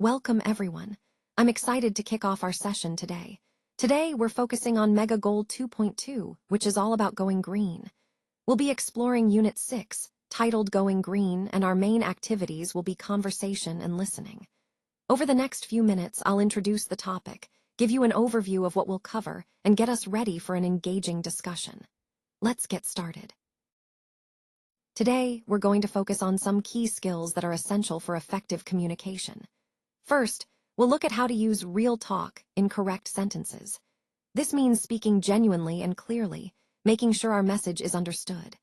Welcome everyone. I'm excited to kick off our session today. Today we're focusing on Mega Goal 2.2, which is all about going green. We'll be exploring Unit 6, titled Going Green, and our main activities will be conversation and listening. Over the next few minutes, I'll introduce the topic, give you an overview of what we'll cover, and get us ready for an engaging discussion. Let's get started. Today, we're going to focus on some key skills that are essential for effective communication. First, we'll look at how to use real talk in correct sentences. This means speaking genuinely and clearly, making sure our message is understood.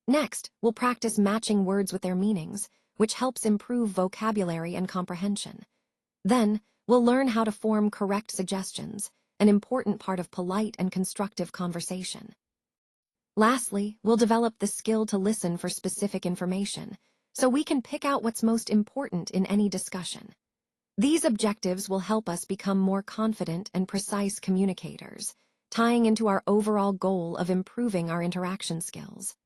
Next, we'll practice matching words with their meanings, which helps improve vocabulary and comprehension. Then, we'll learn how to form correct suggestions, an important part of polite and constructive conversation. Lastly, we'll develop the skill to listen for specific information, so we can pick out what's most important in any discussion. These objectives will help us become more confident and precise communicators, tying into our overall goal of improving our interaction skills.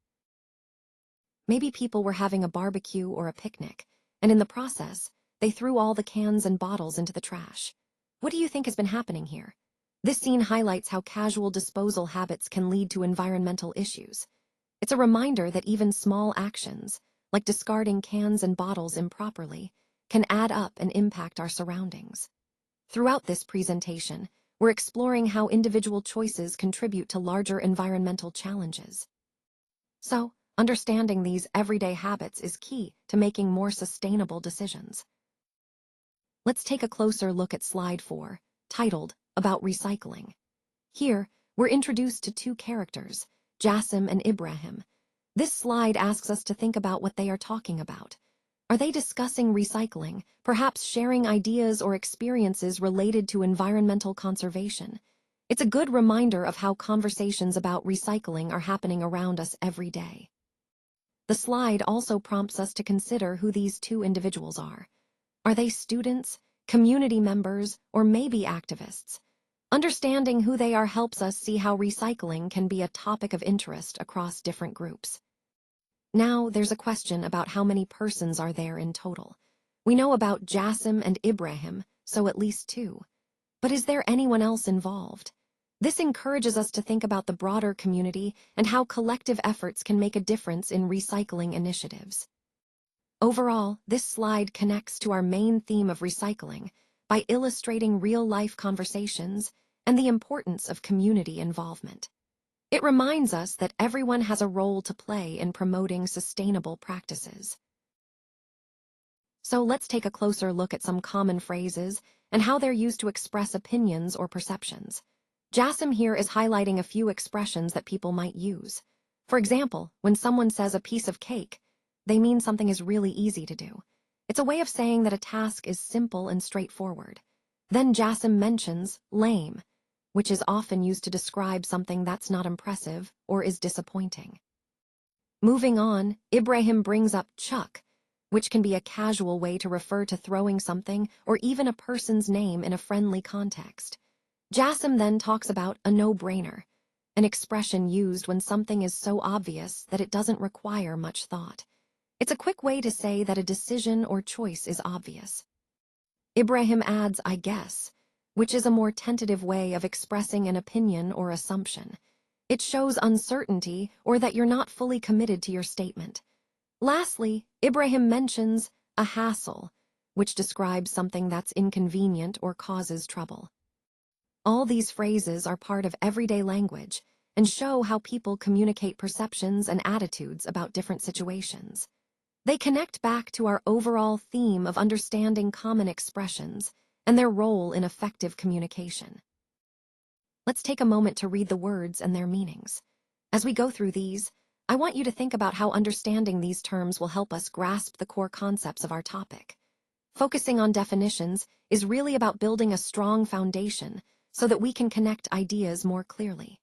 Maybe people were having a barbecue or a picnic, and in the process, they threw all the cans and bottles into the trash. What do you think has been happening here? This scene highlights how casual disposal habits can lead to environmental issues. It's a reminder that even small actions, like discarding cans and bottles improperly, can add up and impact our surroundings. Throughout this presentation, we're exploring how individual choices contribute to larger environmental challenges. So, understanding these everyday habits is key to making more sustainable decisions. Let's take a closer look at Slide 4, titled About Recycling. Here, we're introduced to two characters, Jasim and Ibrahim. This slide asks us to think about what they are talking about. Are they discussing recycling, perhaps sharing ideas or experiences related to environmental conservation? It's a good reminder of how conversations about recycling are happening around us every day. The slide also prompts us to consider who these two individuals are. Are they students, community members, or maybe activists? Understanding who they are helps us see how recycling can be a topic of interest across different groups. Now, there's a question about how many persons are there in total. We know about Jasim and Ibrahim, so at least two. But is there anyone else involved? This encourages us to think about the broader community and how collective efforts can make a difference in recycling initiatives. Overall, this slide connects to our main theme of recycling by illustrating real-life conversations and the importance of community involvement. It reminds us that everyone has a role to play in promoting sustainable practices. So let's take a closer look at some common phrases and how they're used to express opinions or perceptions. Jasim here is highlighting a few expressions that people might use. For example, when someone says a piece of cake, they mean something is really easy to do. It's a way of saying that a task is simple and straightforward. Then Jasim mentions lame, which is often used to describe something that's not impressive or is disappointing. Moving on, Ibrahim brings up chuck, which can be a casual way to refer to throwing something or even a person's name in a friendly context. Jasim then talks about a no-brainer, an expression used when something is so obvious that it doesn't require much thought. It's a quick way to say that a decision or choice is obvious. Ibrahim adds, I guess, which is a more tentative way of expressing an opinion or assumption. It shows uncertainty or that you're not fully committed to your statement. Lastly, Ibrahim mentions a hassle, which describes something that's inconvenient or causes trouble. All these phrases are part of everyday language and show how people communicate perceptions and attitudes about different situations. They connect back to our overall theme of understanding common expressions and their role in effective communication. Let's take a moment to read the words and their meanings. As we go through these, I want you to think about how understanding these terms will help us grasp the core concepts of our topic. Focusing on definitions is really about building a strong foundation so that we can connect ideas more clearly.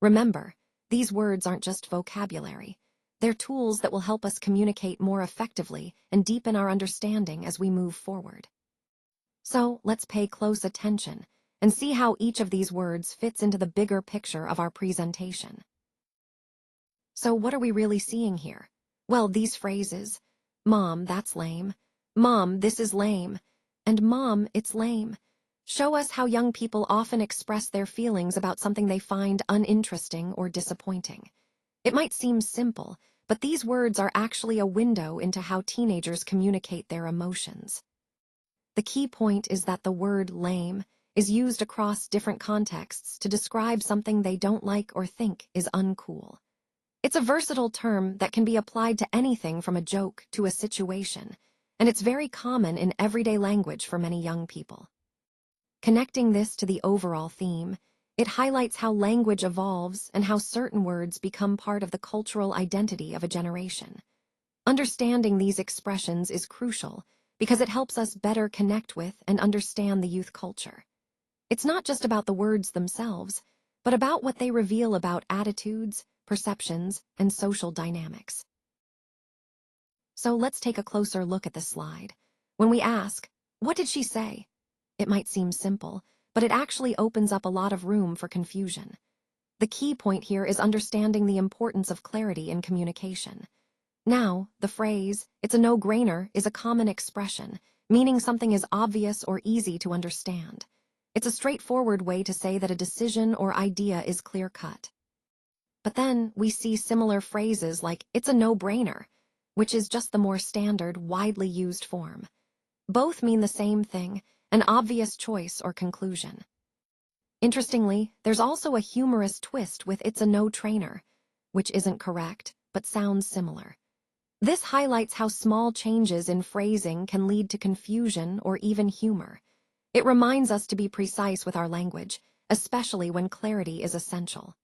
Remember, these words aren't just vocabulary. They're tools that will help us communicate more effectively and deepen our understanding as we move forward. So, let's pay close attention and see how each of these words fits into the bigger picture of our presentation. So, what are we really seeing here? Well, these phrases, Mom, that's lame. Mom, this is lame. and Mom, it's lame, show us how young people often express their feelings about something they find uninteresting or disappointing. It might seem simple, but these words are actually a window into how teenagers communicate their emotions. The key point is that the word lame is used across different contexts to describe something they don't like or think is uncool. It's a versatile term that can be applied to anything from a joke to a situation, and it's very common in everyday language for many young people. Connecting this to the overall theme, it highlights how language evolves and how certain words become part of the cultural identity of a generation. Understanding these expressions is crucial because it helps us better connect with and understand the youth culture. It's not just about the words themselves, but about what they reveal about attitudes, perceptions, and social dynamics. So let's take a closer look at this slide. When we ask, "What did she say?" it might seem simple, but it actually opens up a lot of room for confusion. The key point here is understanding the importance of clarity in communication. Now, the phrase, "it's a no-brainer," is a common expression, meaning something is obvious or easy to understand. It's a straightforward way to say that a decision or idea is clear-cut. But then we see similar phrases like, "it's a no-brainer," which is just the more standard, widely used form. Both mean the same thing, an obvious choice or conclusion. Interestingly, there's also a humorous twist with "it's a no-trainer," which isn't correct, but sounds similar. This highlights how small changes in phrasing can lead to confusion or even humor. It reminds us to be precise with our language, especially when clarity is essential.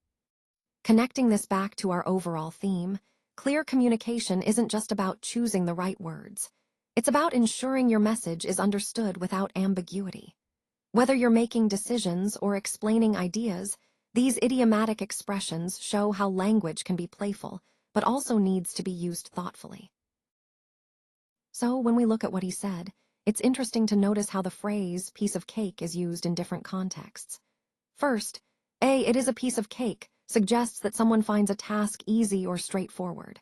Connecting this back to our overall theme, clear communication isn't just about choosing the right words. It's about ensuring your message is understood without ambiguity. Whether you're making decisions or explaining ideas, these idiomatic expressions show how language can be playful, but also needs to be used thoughtfully. So when we look at what he said, it's interesting to notice how the phrase "piece of cake" is used in different contexts. First, "it is a piece of cake" suggests that someone finds a task easy or straightforward.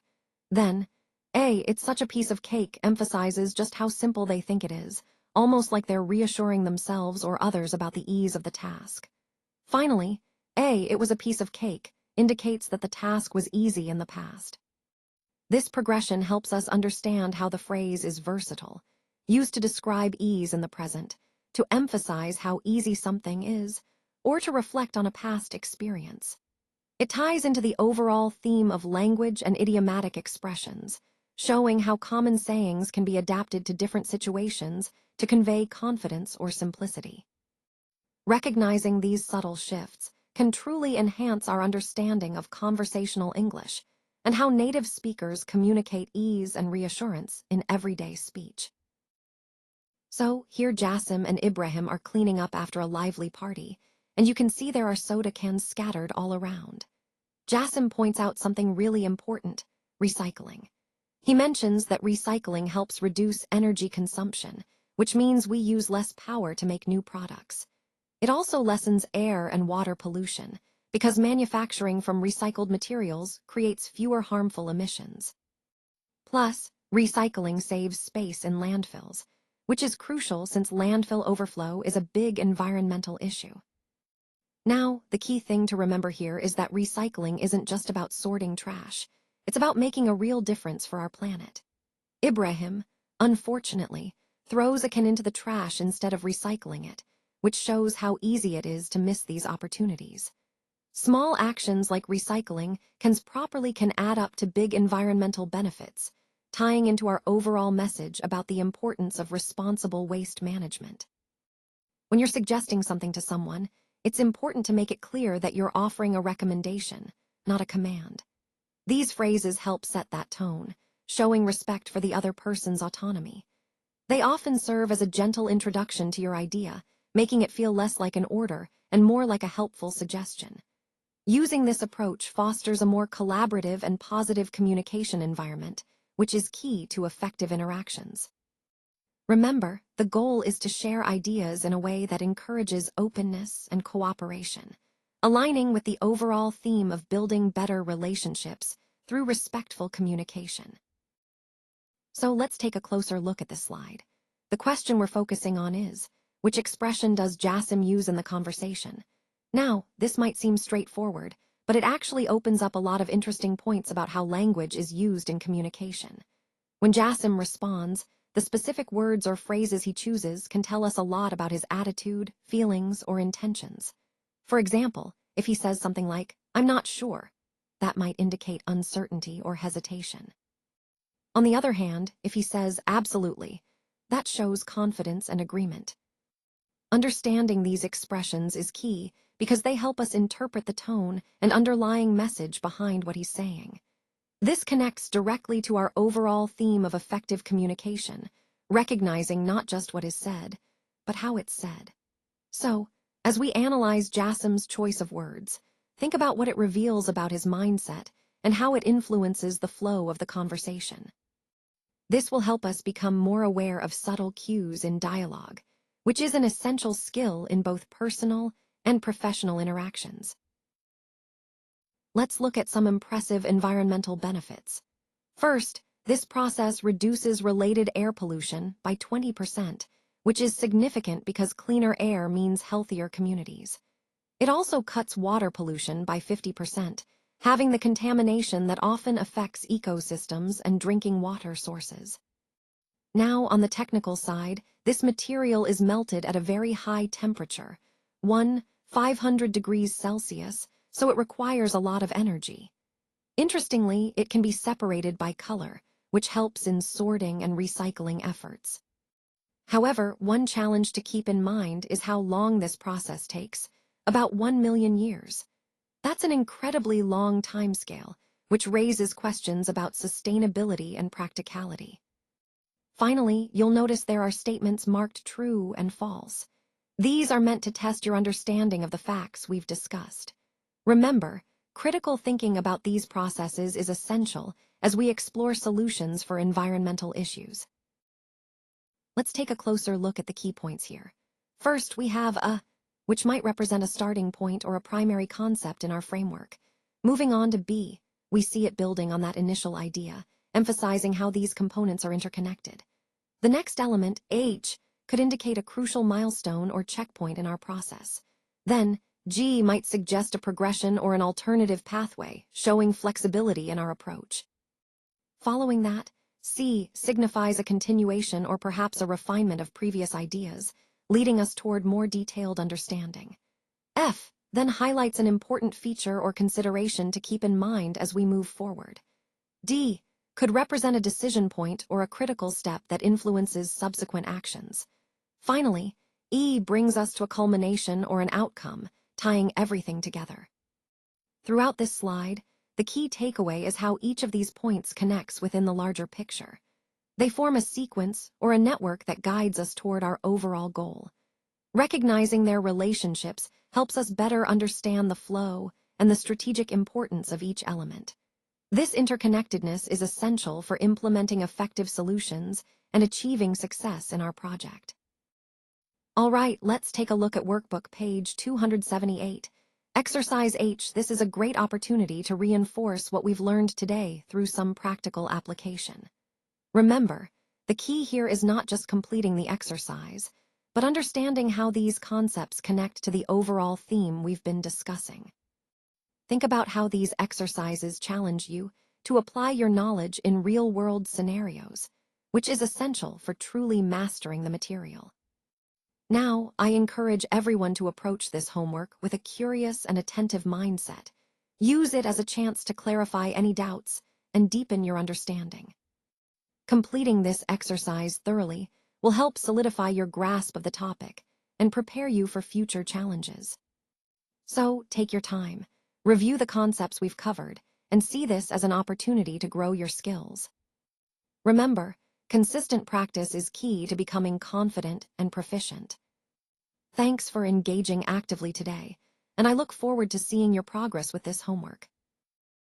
Then, "it's such a piece of cake" emphasizes just how simple they think it is, almost like they're reassuring themselves or others about the ease of the task. Finally, "it was a piece of cake" indicates that the task was easy in the past. This progression helps us understand how the phrase is versatile, used to describe ease in the present, to emphasize how easy something is, or to reflect on a past experience. It ties into the overall theme of language and idiomatic expressions, showing how common sayings can be adapted to different situations to convey confidence or simplicity. Recognizing these subtle shifts can truly enhance our understanding of conversational English and how native speakers communicate ease and reassurance in everyday speech. So, here Jasim and Ibrahim are cleaning up after a lively party, and you can see there are soda cans scattered all around. Jasim points out something really important: recycling. He mentions that recycling helps reduce energy consumption, which means we use less power to make new products. It also lessens air and water pollution, because manufacturing from recycled materials creates fewer harmful emissions. Plus, recycling saves space in landfills, which is crucial since landfill overflow is a big environmental issue. Now, the key thing to remember here is that recycling isn't just about sorting trash. It's about making a real difference for our planet. Ibrahim, unfortunately, throws a can into the trash instead of recycling it, which shows how easy it is to miss these opportunities. Small actions like recycling can add up to big environmental benefits, tying into our overall message about the importance of responsible waste management. When you're suggesting something to someone, it's important to make it clear that you're offering a recommendation, not a command. These phrases help set that tone, showing respect for the other person's autonomy. They often serve as a gentle introduction to your idea, making it feel less like an order and more like a helpful suggestion. Using this approach fosters a more collaborative and positive communication environment, which is key to effective interactions. Remember, the goal is to share ideas in a way that encourages openness and cooperation, aligning with the overall theme of building better relationships through respectful communication. So let's take a closer look at this slide. The question we're focusing on is, which expression does Jasim use in the conversation? Now, this might seem straightforward, but it actually opens up a lot of interesting points about how language is used in communication. When Jasim responds, the specific words or phrases he chooses can tell us a lot about his attitude, feelings, or intentions. For example, if he says something like, "I'm not sure," that might indicate uncertainty or hesitation. On the other hand, if he says, "Absolutely," that shows confidence and agreement. Understanding these expressions is key because they help us interpret the tone and underlying message behind what he's saying. This connects directly to our overall theme of effective communication, recognizing not just what is said, but how it's said. So, as we analyze Jasim's choice of words, think about what it reveals about his mindset and how it influences the flow of the conversation. This will help us become more aware of subtle cues in dialogue, which is an essential skill in both personal and professional interactions. Let's look at some impressive environmental benefits. First, this process reduces related air pollution by 20%, which is significant because cleaner air means healthier communities. It also cuts water pollution by 50%, having the contamination that often affects ecosystems and drinking water sources. Now, on the technical side, this material is melted at a very high temperature, 500 degrees Celsius, so it requires a lot of energy. Interestingly, it can be separated by color, which helps in sorting and recycling efforts. However, one challenge to keep in mind is how long this process takes, about 1 million years. That's an incredibly long timescale, which raises questions about sustainability and practicality. Finally, you'll notice there are statements marked true and false. These are meant to test your understanding of the facts we've discussed. Remember, critical thinking about these processes is essential as we explore solutions for environmental issues. Let's take a closer look at the key points here. First, we have a, which might represent a starting point or a primary concept in our framework. Moving on to B, we see it building on that initial idea, emphasizing how these components are interconnected. The next element, H, could indicate a crucial milestone or checkpoint in our process. Then, G might suggest a progression or an alternative pathway, showing flexibility in our approach. Following that, C signifies a continuation or perhaps a refinement of previous ideas, leading us toward more detailed understanding. F then highlights an important feature or consideration to keep in mind as we move forward. D could represent a decision point or a critical step that influences subsequent actions. Finally, E brings us to a culmination or an outcome, tying everything together. Throughout this slide, the key takeaway is how each of these points connects within the larger picture. They form a sequence or a network that guides us toward our overall goal. Recognizing their relationships helps us better understand the flow and the strategic importance of each element. This interconnectedness is essential for implementing effective solutions and achieving success in our project. All right, let's take a look at workbook page 278. Exercise H. This is a great opportunity to reinforce what we've learned today through some practical application. Remember, the key here is not just completing the exercise, but understanding how these concepts connect to the overall theme we've been discussing. Think about how these exercises challenge you to apply your knowledge in real-world scenarios, which is essential for truly mastering the material. Now, I encourage everyone to approach this homework with a curious and attentive mindset. Use it as a chance to clarify any doubts and deepen your understanding. Completing this exercise thoroughly will help solidify your grasp of the topic and prepare you for future challenges. So, take your time, review the concepts we've covered, and see this as an opportunity to grow your skills. Remember, consistent practice is key to becoming confident and proficient. Thanks for engaging actively today, and I look forward to seeing your progress with this homework.